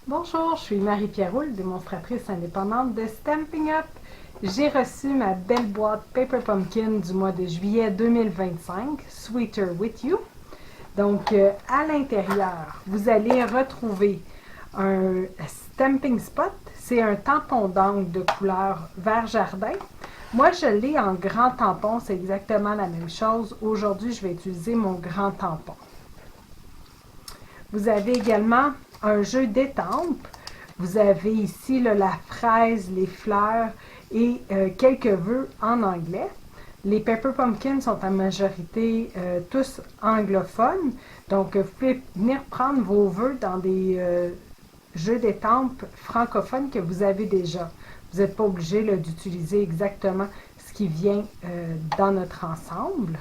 Bonjour, je suis Marie-Pierre Roule, démonstratrice indépendante de Stampin' Up. J'ai reçu ma belle boîte Paper Pumpkin du mois de juillet 2025, Sweeter With You. Donc, à l'intérieur, vous allez retrouver un Stamping Spot. C'est un tampon d'angle de couleur vert jardin. Moi, je l'ai en grand tampon, c'est exactement la même chose. Aujourd'hui, je vais utiliser mon grand tampon. Vous avez également un jeu d'étampes. Vous avez ici là, la fraise, les fleurs et quelques vœux en anglais. Les Paper Pumpkins sont en majorité tous anglophones. Donc, vous pouvez venir prendre vos vœux dans des jeux d'étampes francophones que vous avez déjà. Vous n'êtes pas obligé d'utiliser exactement ce qui vient dans notre ensemble.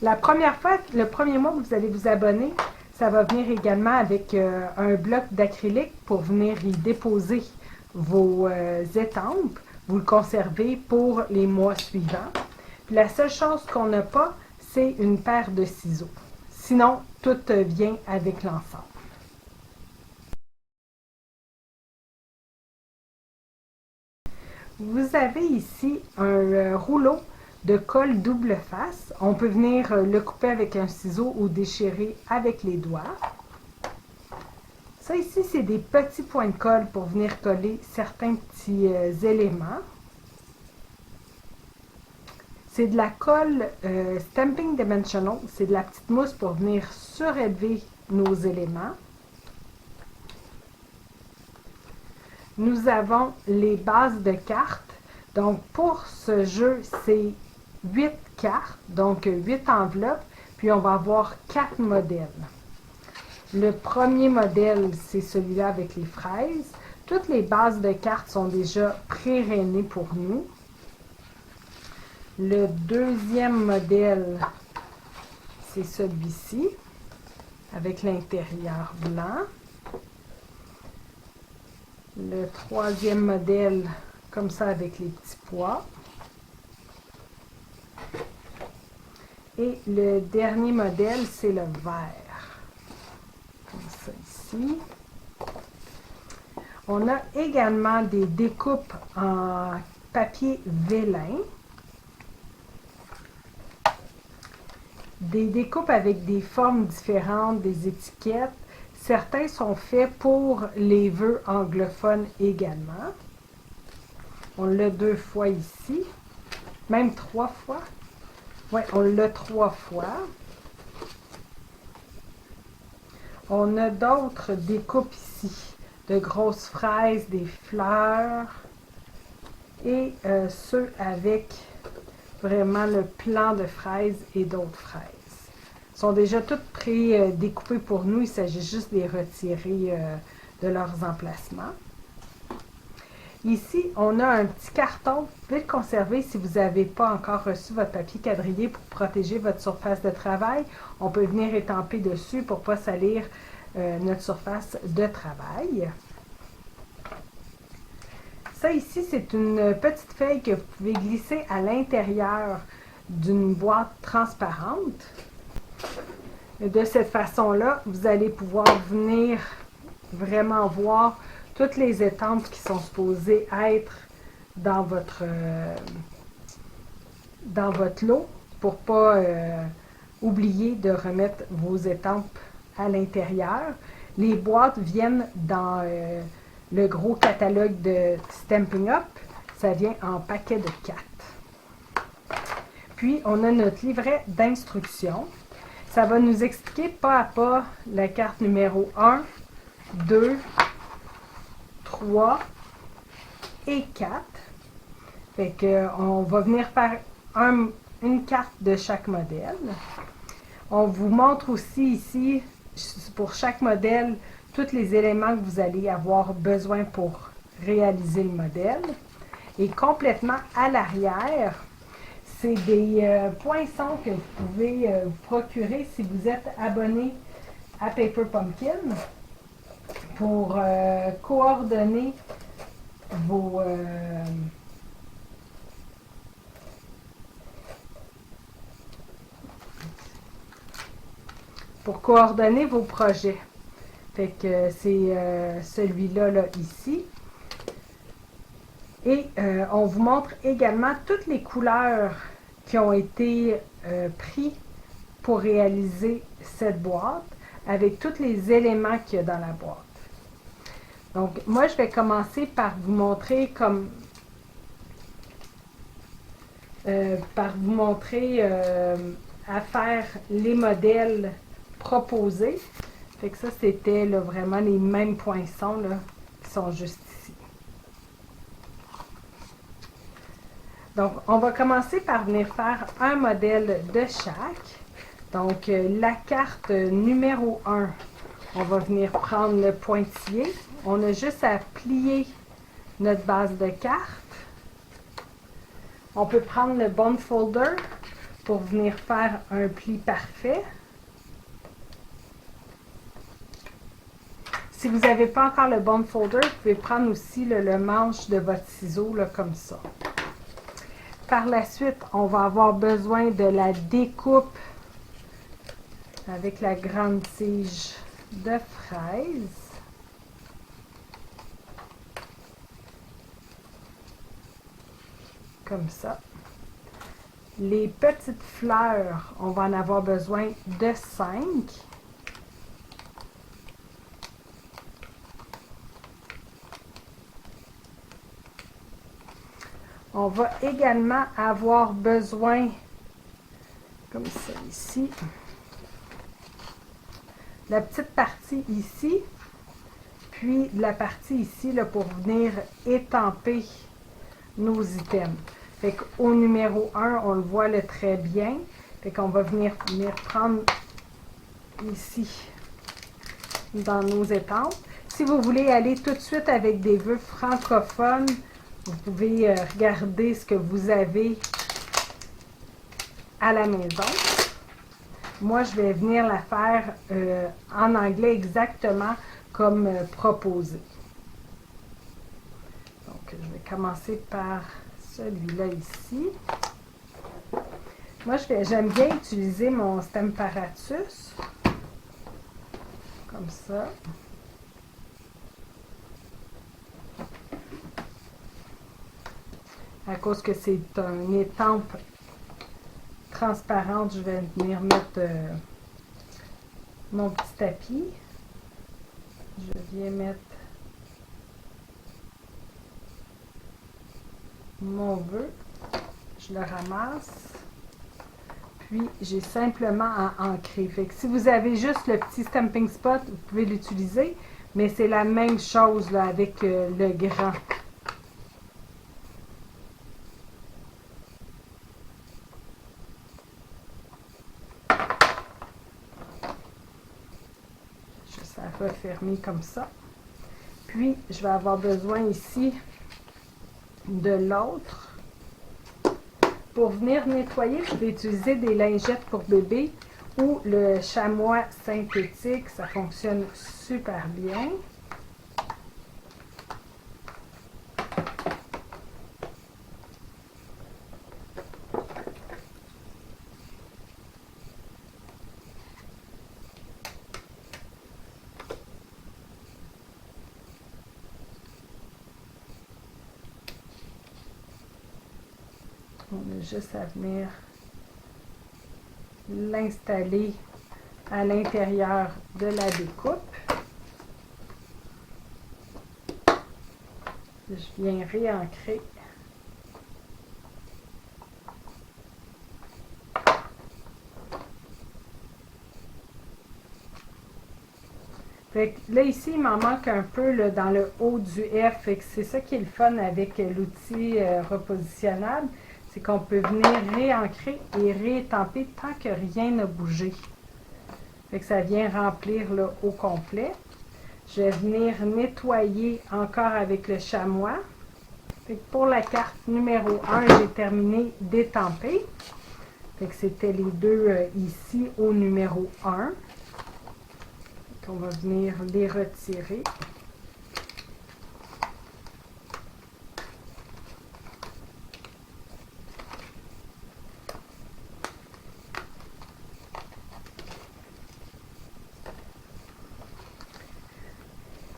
La première fois, le premier mois que vous allez vous abonner, ça va venir également avec un bloc d'acrylique pour venir y déposer vos étampes. Vous le conservez pour les mois suivants. Puis la seule chose qu'on n'a pas, c'est une paire de ciseaux. Sinon, tout vient avec l'ensemble. Vous avez ici un rouleau de colle double face. On peut venir le couper avec un ciseau ou déchirer avec les doigts. Ça ici, c'est des petits points de colle pour venir coller certains petits éléments. C'est de la colle Stamping Dimensional. C'est de la petite mousse pour venir surélever nos éléments. Nous avons les bases de cartes. Donc, pour ce jeu, c'est 8 cartes, donc 8 enveloppes, puis on va avoir 4 modèles. Le premier modèle, c'est celui-là avec les fraises. Toutes les bases de cartes sont déjà pré-rainées pour nous. Le deuxième modèle, c'est celui-ci, avec l'intérieur blanc. Le troisième modèle, comme ça, avec les petits pois. Et le dernier modèle, c'est le vert. Comme ça ici. On a également des découpes en papier vélin. Des découpes avec des formes différentes, des étiquettes. Certains sont faits pour les vœux anglophones également. On l'a 2 fois ici, même 3 fois. Oui, on l'a 3 fois. On a d'autres découpes ici, de grosses fraises, des fleurs et ceux avec vraiment le plan de fraises et d'autres fraises. Ils sont déjà toutes pré-découpées pour nous, il s'agit juste de les retirer de leurs emplacements. Ici, on a un petit carton. Vous pouvez le conserver si vous n'avez pas encore reçu votre papier quadrillé pour protéger votre surface de travail. On peut venir étamper dessus pour ne pas salir notre surface de travail. Ça ici, c'est une petite feuille que vous pouvez glisser à l'intérieur d'une boîte transparente. De cette façon-là, vous allez pouvoir venir vraiment voir toutes les étampes qui sont supposées être dans votre lot pour ne pas oublier de remettre vos étampes à l'intérieur. Les boîtes viennent dans le gros catalogue de Stampin' Up. Ça vient en paquet de 4. Puis, on a notre livret d'instructions. Ça va nous expliquer pas à pas la carte numéro 1, 2, 3 et 4. Fait que on va venir faire une carte de chaque modèle. On vous montre aussi ici, pour chaque modèle, tous les éléments que vous allez avoir besoin pour réaliser le modèle. Et complètement à l'arrière, c'est des poinçons que vous pouvez vous procurer si vous êtes abonné à Paper Pumpkin pour coordonner vos pour coordonner vos projets. Fait que c'est celui-là là, ici. Et on vous montre également toutes les couleurs qui ont été prises pour réaliser cette boîte avec tous les éléments qu'il y a dans la boîte. Donc, moi, je vais commencer par vous montrer à faire les modèles proposés. Fait que ça, c'était vraiment les mêmes poinçons là, qui sont juste ici. Donc, on va commencer par venir faire un modèle de chaque. Donc, la carte numéro 1, on va venir prendre le pointillé. On a juste à plier notre base de carte. On peut prendre le bond folder pour venir faire un pli parfait. Si vous n'avez pas encore le bond folder, vous pouvez prendre aussi le manche de votre ciseau là, comme ça. Par la suite, on va avoir besoin de la découpe avec la grande tige de fraise. Comme ça. Les petites fleurs, on va en avoir besoin de 5. On va également avoir besoin, comme ça ici, la petite partie ici, puis la partie ici là, pour venir étamper nos items. Fait qu'au numéro 1, on le voit là, très bien. Fait qu'on va venir prendre ici dans nos étampes. Si vous voulez aller tout de suite avec des vœux francophones, vous pouvez regarder ce que vous avez à la maison. Moi, je vais venir la faire en anglais exactement comme proposé. Donc, je vais commencer par celui-là ici. Moi, j'aime bien utiliser mon Stamparatus. Comme ça. À cause que c'est une étampe transparente, je vais venir mettre mon petit tapis. Je viens mettre mon vœu. Je le ramasse. Puis, j'ai simplement à ancrer. Fait que si vous avez juste le petit stamping spot, vous pouvez l'utiliser. Mais c'est la même chose là, avec le grand. Juste à refermer comme ça. Puis, je vais avoir besoin ici de l'autre. Pour venir nettoyer, je vais utiliser des lingettes pour bébé ou le chamois synthétique. Ça fonctionne super bien. On a juste à venir l'installer à l'intérieur de la découpe. Je viens réancrer. Fait que là, ici, il m'en manque un peu là, dans le haut du F. C'est ça qui est le fun avec l'outil repositionnable. C'est qu'on peut venir réancrer et réétamper tant que rien n'a bougé. Fait que ça vient remplir là, au complet. Je vais venir nettoyer encore avec le chamois. Fait que pour la carte numéro 1, j'ai terminé d'étamper. Fait que c'était les deux ici au numéro 1. Fait qu'on va venir les retirer.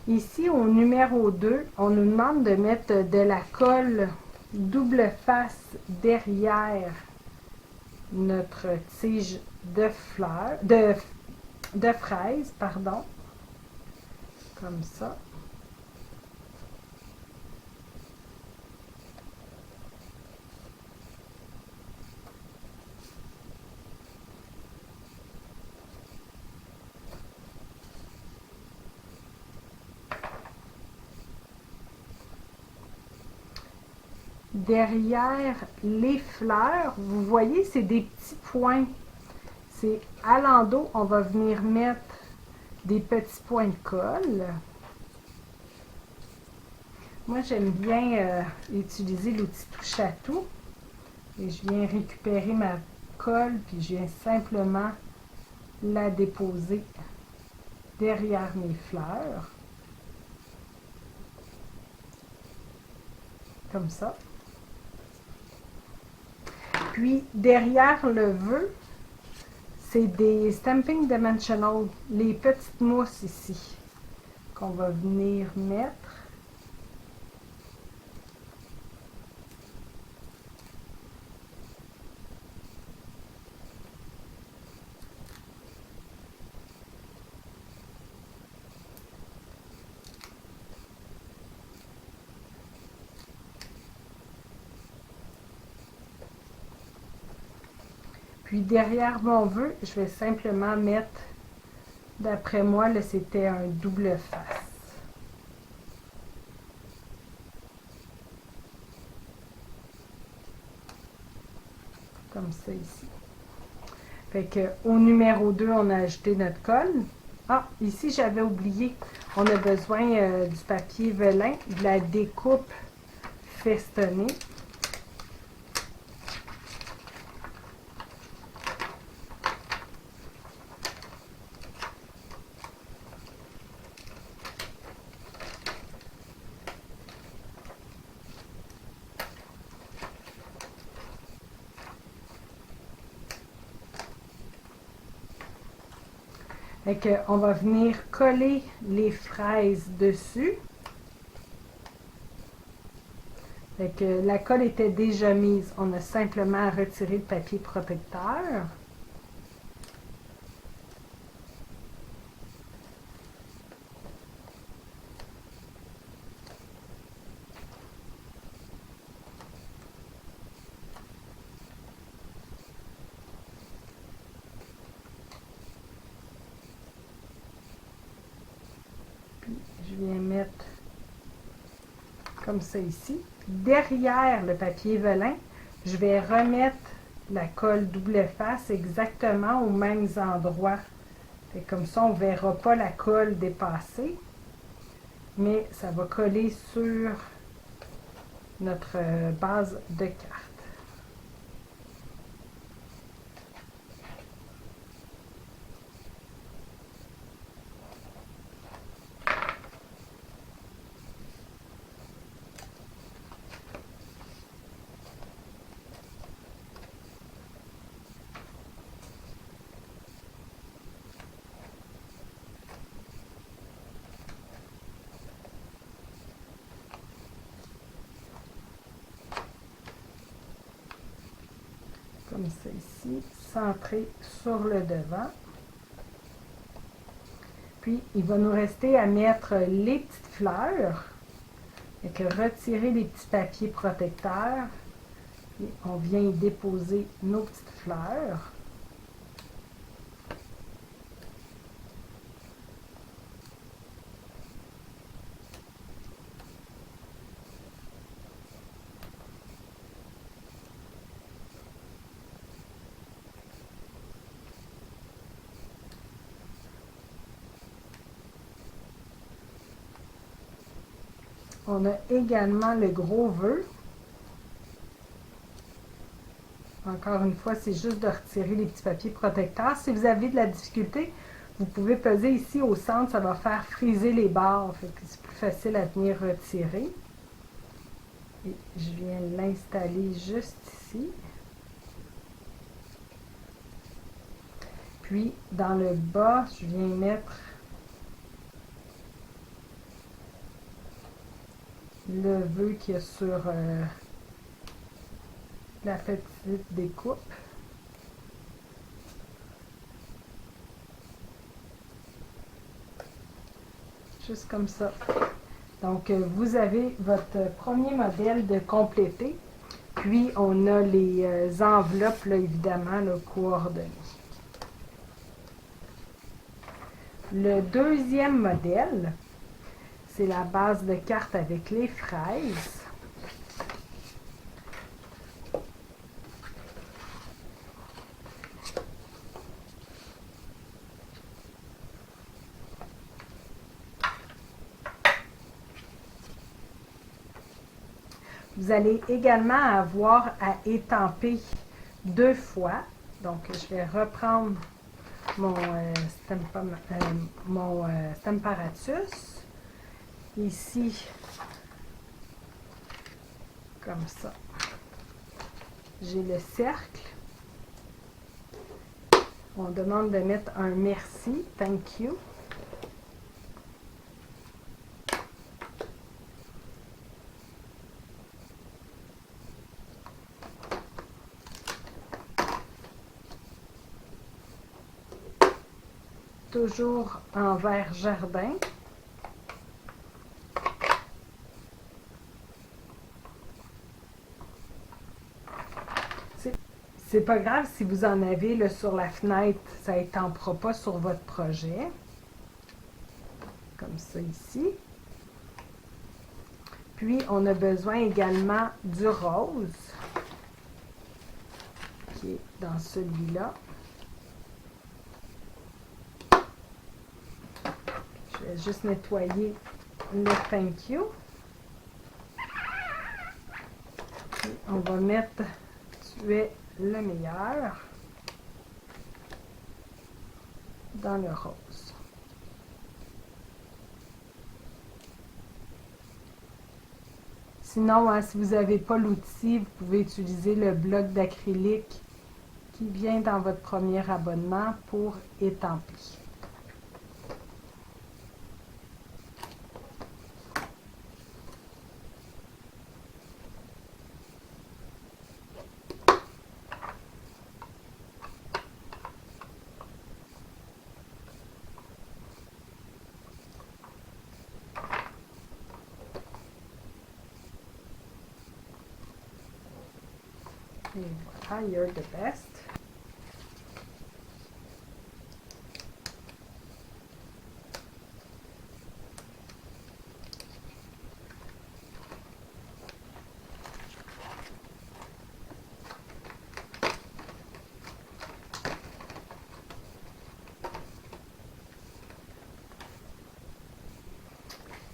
Ici, au numéro 2, on nous demande de mettre de la colle double face derrière notre tige de fleurs, de fraises, pardon, comme ça. Derrière les fleurs, vous voyez, c'est des petits points. C'est à l'endos, on va venir mettre des petits points de colle. Moi, j'aime bien utiliser l'outil touche à tout. Et je viens récupérer ma colle, puis je viens simplement la déposer derrière mes fleurs. Comme ça. Puis, derrière le vœu, c'est des Stamping Dimensional, les petites mousses ici, qu'on va venir mettre. Puis derrière mon vœu, je vais simplement mettre, d'après moi, là, c'était un double face. Comme ça ici. Fait que au numéro 2, on a ajouté notre colle. Ah, ici, j'avais oublié. On a besoin du papier velin, de la découpe festonnée. Fait que on va venir coller les fraises dessus. Fait que la colle était déjà mise. On a simplement retiré le papier protecteur. Puis je viens mettre comme ça ici. Derrière le papier velin, je vais remettre la colle double face exactement aux mêmes endroits. Fait comme ça, on ne verra pas la colle dépasser, mais ça va coller sur notre base de carte. Comme ça ici, centré sur le devant. Puis, il va nous rester à mettre les petites fleurs. Et que retirer les petits papiers protecteurs. Et on vient y déposer nos petites fleurs. On a également le gros vœu. Encore une fois, c'est juste de retirer les petits papiers protecteurs. Si vous avez de la difficulté, vous pouvez peser ici au centre, ça va faire friser les barres. C'est plus facile à venir retirer. Et je viens l'installer juste ici. Puis, dans le bas, je viens mettre le vœu qu'il y a sur la petite découpe. Juste comme ça. Donc, vous avez votre premier modèle de complété. Puis, on a les enveloppes, là, évidemment, là, coordonnées. Le deuxième modèle, c'est la base de carte avec les fraises. Vous allez également avoir à étamper 2 fois. Donc, je vais reprendre mon Stamparatus. Ici, comme ça. J'ai le cercle. On demande de mettre un merci, thank you. Toujours en vert jardin. C'est pas grave si vous en avez là, sur la fenêtre, ça étampera pas sur votre projet. Comme ça ici. Puis, on a besoin également du rose, qui est dans celui-là. Je vais juste nettoyer le thank you. Et on va mettre tu es le meilleur dans le rose. Sinon, hein, si vous n'avez pas l'outil, vous pouvez utiliser le bloc d'acrylique qui vient dans votre premier abonnement pour étamper. Et voilà, you're the best.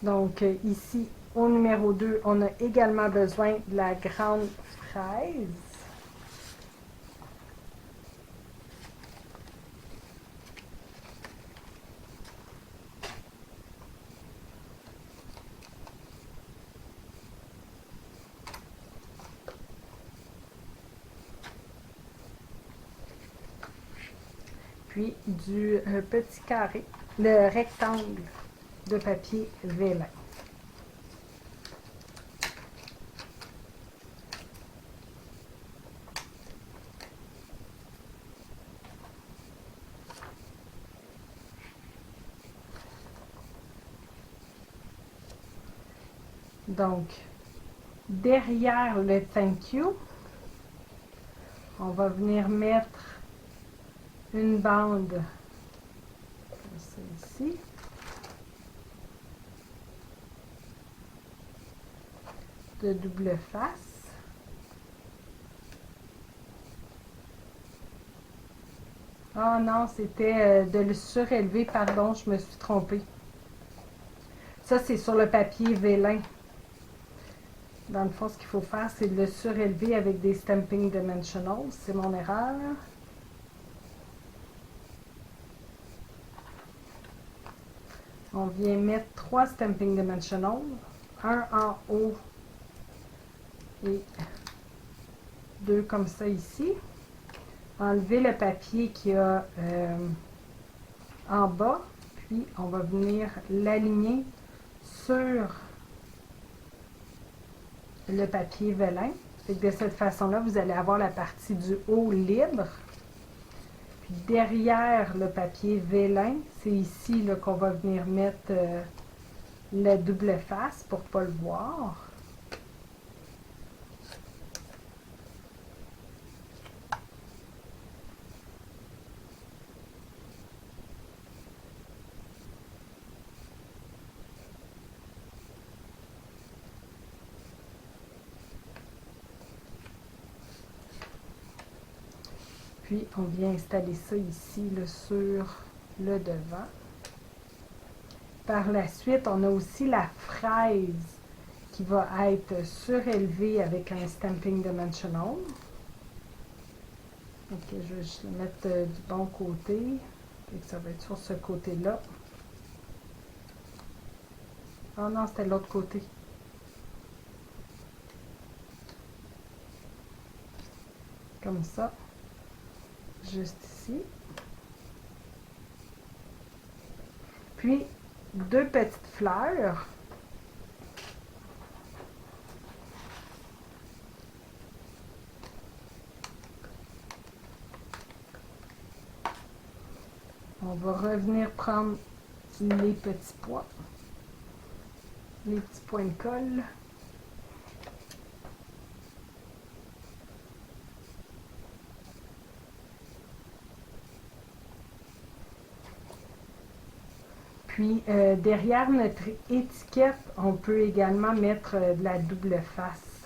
Donc, ici, au numéro 2, on a également besoin de la grande fraise. Puis, du petit carré, le rectangle de papier vélin. Donc, derrière le thank you, on va venir mettre une bande comme ça ici. De double face. Ah non, c'était de le surélever, pardon, je me suis trompée. Ça, c'est sur le papier vélin. Dans le fond, ce qu'il faut faire, c'est de le surélever avec des Stamping Dimensionals. C'est mon erreur. On vient mettre 3 Stamping Dimensionals. Un en haut et 2 comme ça ici. Enlever le papier qu'il y a en bas. Puis, on va venir l'aligner sur le papier vélin. Fait que de cette façon-là, vous allez avoir la partie du haut libre. Puis derrière le papier vélin, c'est ici qu'on va venir mettre la double face pour ne pas le voir. Puis, on vient installer ça ici là, sur le devant. Par la suite, on a aussi la fraise qui va être surélevée avec un Stamping Dimensional. Ok, je vais juste le mettre du bon côté. Et ça va être sur ce côté-là. Ah non, c'était l'autre côté. Comme ça. Juste ici. Puis, deux petites fleurs. On va revenir prendre les petits pois. Les petits points de colle. Puis, derrière notre étiquette, on peut également mettre de la double face.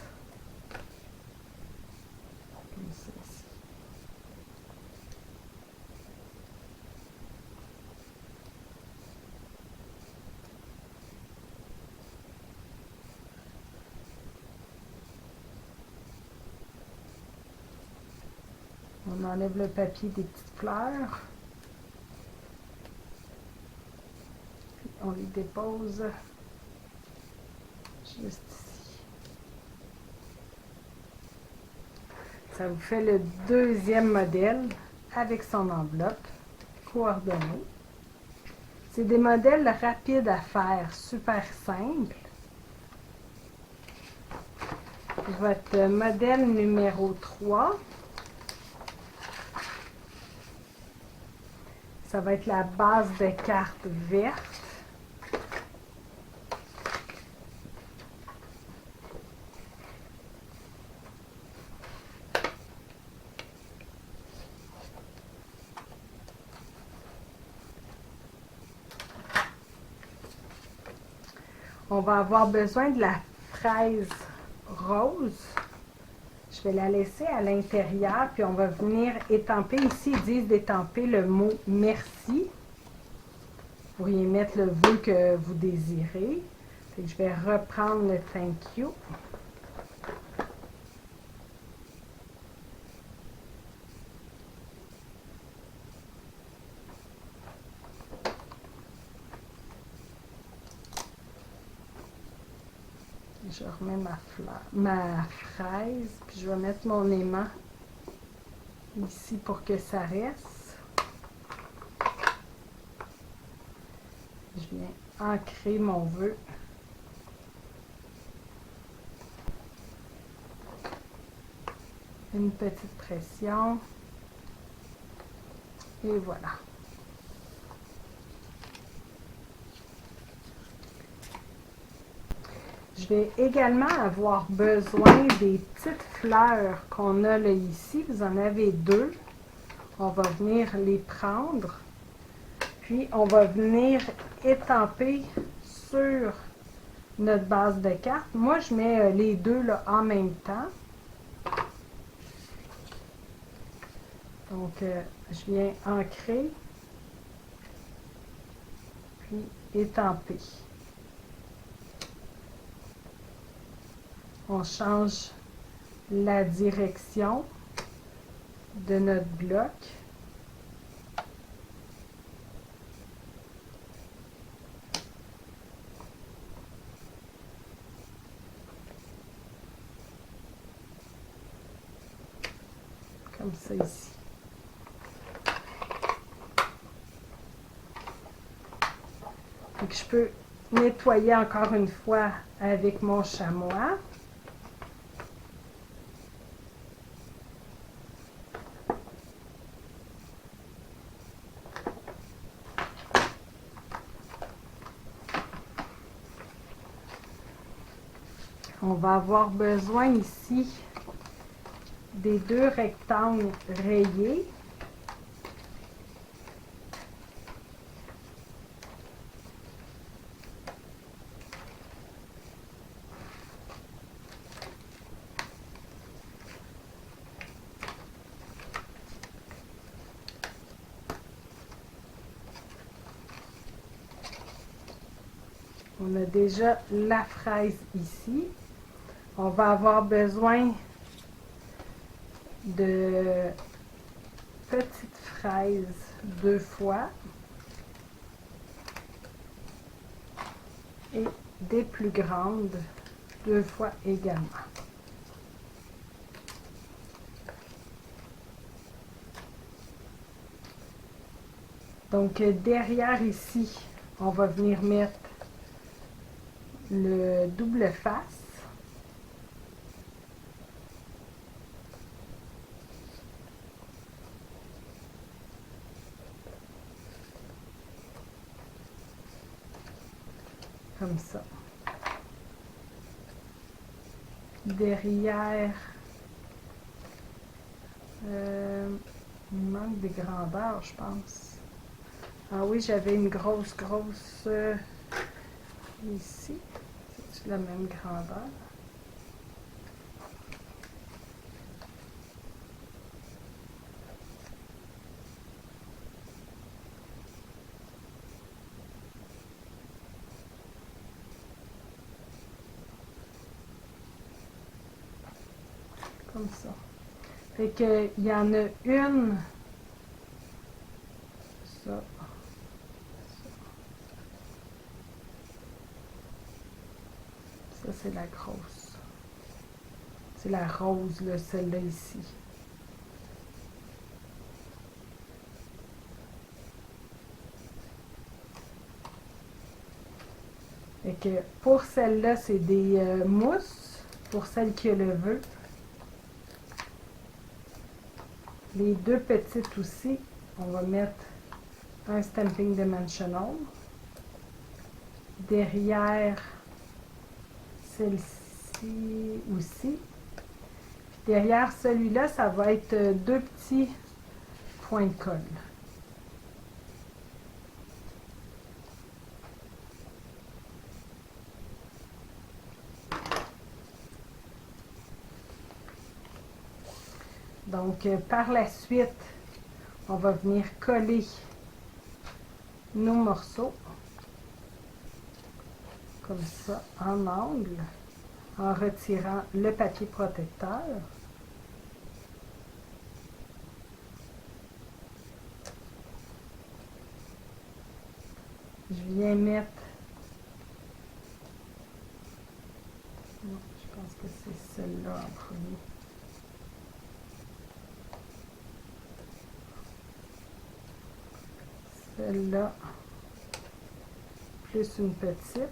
Comme ça ici. On enlève le papier des petites fleurs. On les dépose juste ici. Ça vous fait le deuxième modèle avec son enveloppe coordonnée. C'est des modèles rapides à faire, super simples. Votre modèle numéro 3, ça va être la base de carte verte. On va avoir besoin de la fraise rose. Je vais la laisser à l'intérieur, puis on va venir étamper. Ici, ils disent d'étamper le mot « merci ». Vous pourriez mettre le vœu que vous désirez. Fait que je vais reprendre le « thank you ». Je remets ma fraise, puis je vais mettre mon aimant ici pour que ça reste. Je viens ancrer mon vœu. Une petite pression. Et voilà. Je vais également avoir besoin des petites fleurs qu'on a là ici. Vous en avez deux. On va venir les prendre. Puis, on va venir étamper sur notre base de carte. Moi, je mets les deux là, en même temps. Donc, je viens ancrer. Puis, étamper. On change la direction de notre bloc. Comme ça ici. Donc, je peux nettoyer encore une fois avec mon chamois. On va avoir besoin ici des deux rectangles rayés. On a déjà la fraise ici. On va avoir besoin de petites fraises 2 fois et des plus grandes 2 fois également. Donc derrière ici, on va venir mettre le double face. Comme ça. Derrière, il manque des grandeurs, je pense. Ah oui, j'avais une grosse ici. C'est la même grandeur. Comme ça. Fait que il y en a une. Ça. Ça, c'est la grosse. C'est la rose, là, celle-là ici. Fait que pour celle-là, c'est des mousses. Pour celle qui a le vœu. Les deux petites aussi, on va mettre un Stampin' Dimensional. Derrière celle-ci aussi. Derrière celui-là, ça va être deux petits points de colle. Donc, par la suite, on va venir coller nos morceaux, comme ça, en angle, en retirant le papier protecteur. Je viens mettre, je pense que c'est celle-là en premier. Celle-là, plus une petite.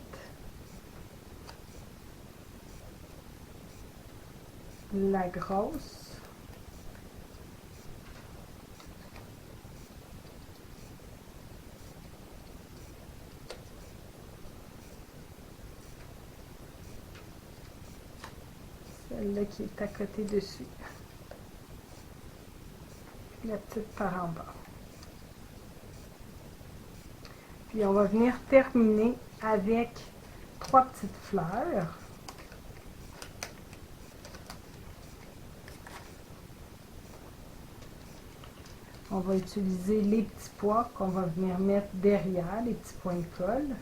La grosse. Celle-là qui est à côté dessus. La petite par en bas. Puis on va venir terminer avec 3 petites fleurs. On va utiliser les petits pois qu'on va venir mettre derrière, les petits points de colle.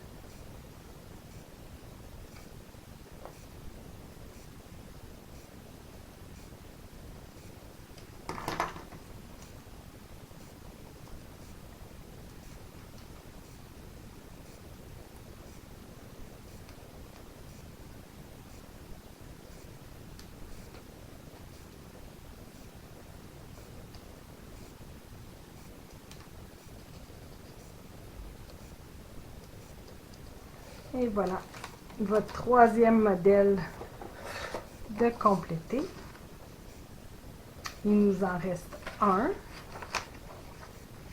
Et voilà, votre troisième modèle de compléter. Il nous en reste un.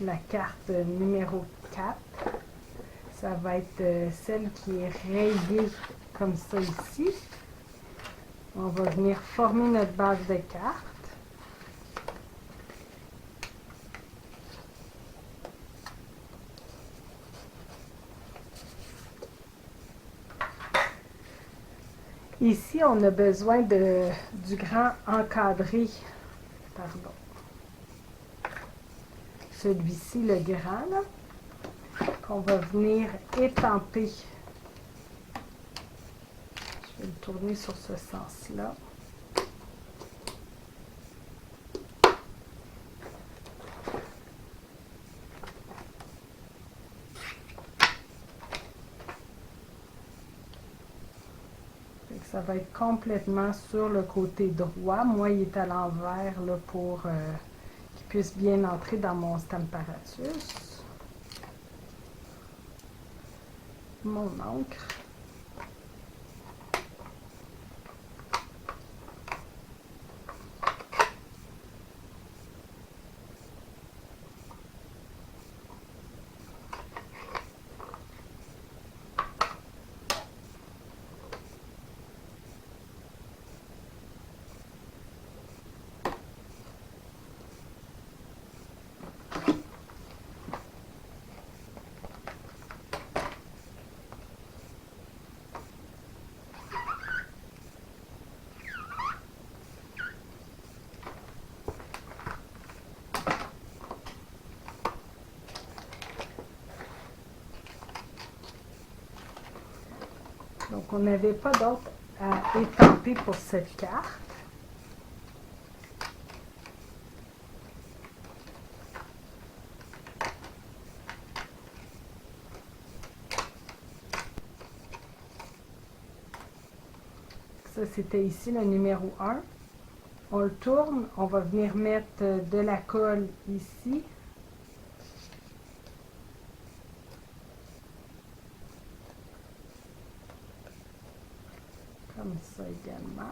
La carte numéro 4. Ça va être celle qui est rayée comme ça ici. On va venir former notre base de cartes. Ici, on a besoin du grand encadré. Pardon. Celui-ci, le grand, là, qu'on va venir étamper. Je vais le tourner sur ce sens-là. Ça va être complètement sur le côté droit. Moi, il est à l'envers là, pour qu'il puisse bien entrer dans mon Stamparatus. Mon encre. Donc, on n'avait pas d'autre à étamper pour cette carte. Ça, c'était ici le numéro 1. On le tourne, on va venir mettre de la colle ici. Comme ça également.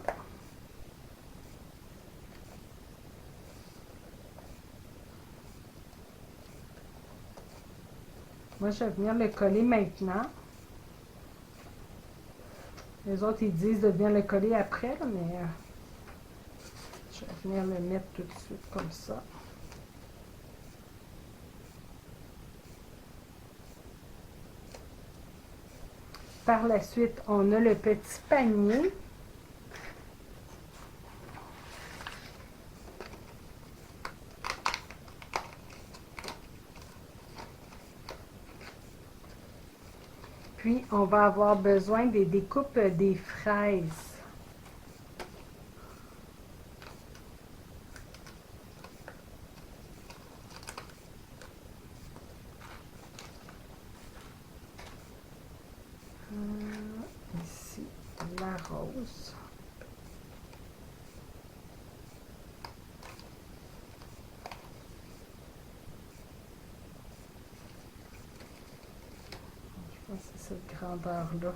Moi, je vais venir le coller maintenant. Les autres, ils disent de bien le coller après, là, mais je vais venir le mettre tout de suite comme ça. Par la suite, on a le petit panier. Puis, on va avoir besoin des découpes des fraises. Ici, la rose. Je pense que c'est cette grandeur-là.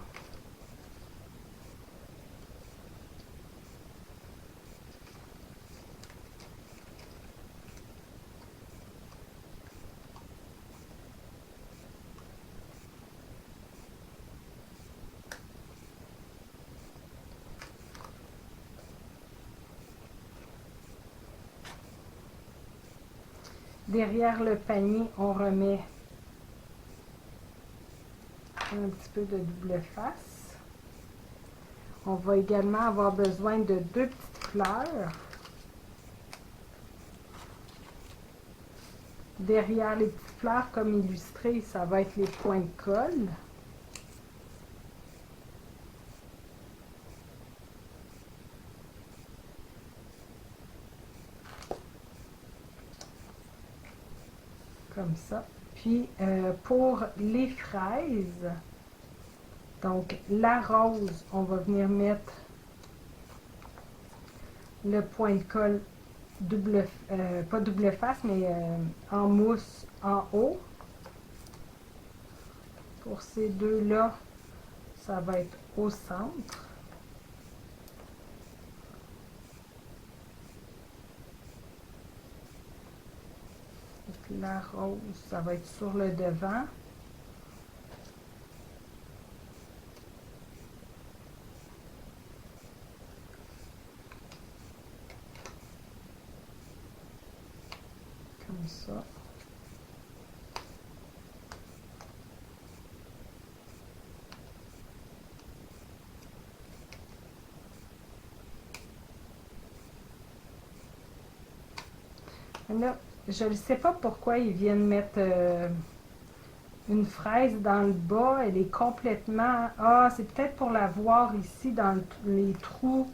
Derrière le panier, on remet un petit peu de double face. On va également avoir besoin de 2 petites fleurs. Derrière les petites fleurs, comme illustré, ça va être les points de colle. Comme ça. Puis, pour les fraises, donc la rose, on va venir mettre le point de colle double, pas double face, mais en mousse en haut. Pour ces deux-là, ça va être au centre. La rose, ça va être sur le devant. ça. Là, je ne sais pas pourquoi ils viennent mettre une fraise dans le bas. Elle est complètement... Ah, c'est peut-être pour la voir ici dans les trous.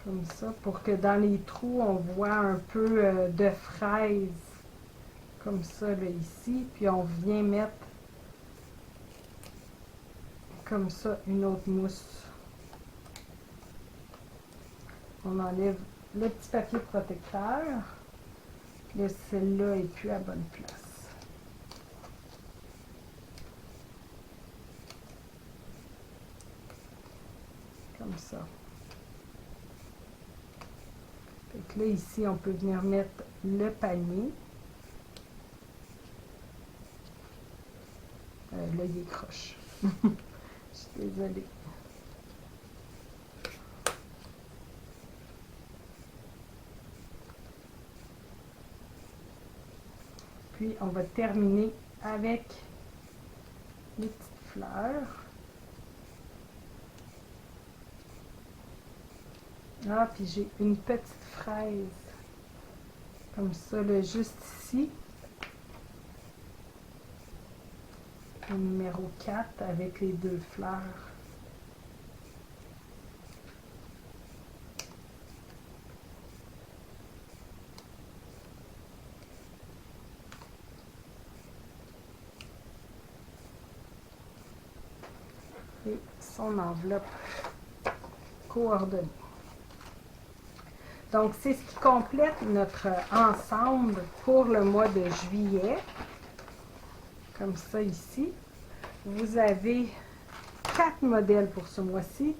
Comme ça, pour que dans les trous, on voit un peu de fraise. Comme ça, là, ici. Puis on vient mettre comme ça une autre mousse. On enlève le petit papier protecteur. Là, celle-là n'est plus à bonne place. Comme ça. Fait que là, ici, on peut venir mettre le panier. Là, il est croche. Je suis désolée. Puis, on va terminer avec les petites fleurs. Ah, puis j'ai une petite fraise. Comme ça, là, juste ici. Le numéro 4 avec les deux fleurs. Et son enveloppe coordonnée. Donc, c'est ce qui complète notre ensemble pour le mois de juillet. Comme ça ici. Vous avez 4 modèles pour ce mois-ci.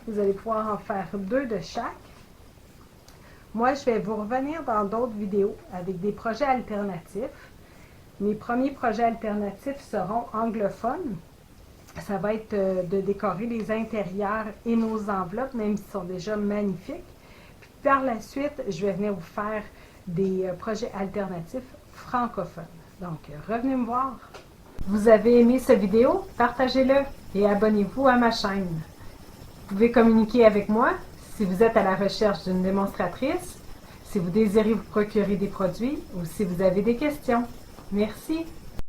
Vous allez pouvoir en faire 2 de chaque. Moi, je vais vous revenir dans d'autres vidéos avec des projets alternatifs. Mes premiers projets alternatifs seront anglophones. Ça va être de décorer les intérieurs et nos enveloppes, même s'ils sont déjà magnifiques. Puis par la suite, je vais venir vous faire des projets alternatifs francophones. Donc, revenez me voir. Vous avez aimé cette vidéo? Partagez-le et abonnez-vous à ma chaîne. Vous pouvez communiquer avec moi si vous êtes à la recherche d'une démonstratrice, si vous désirez vous procurer des produits ou si vous avez des questions. Merci!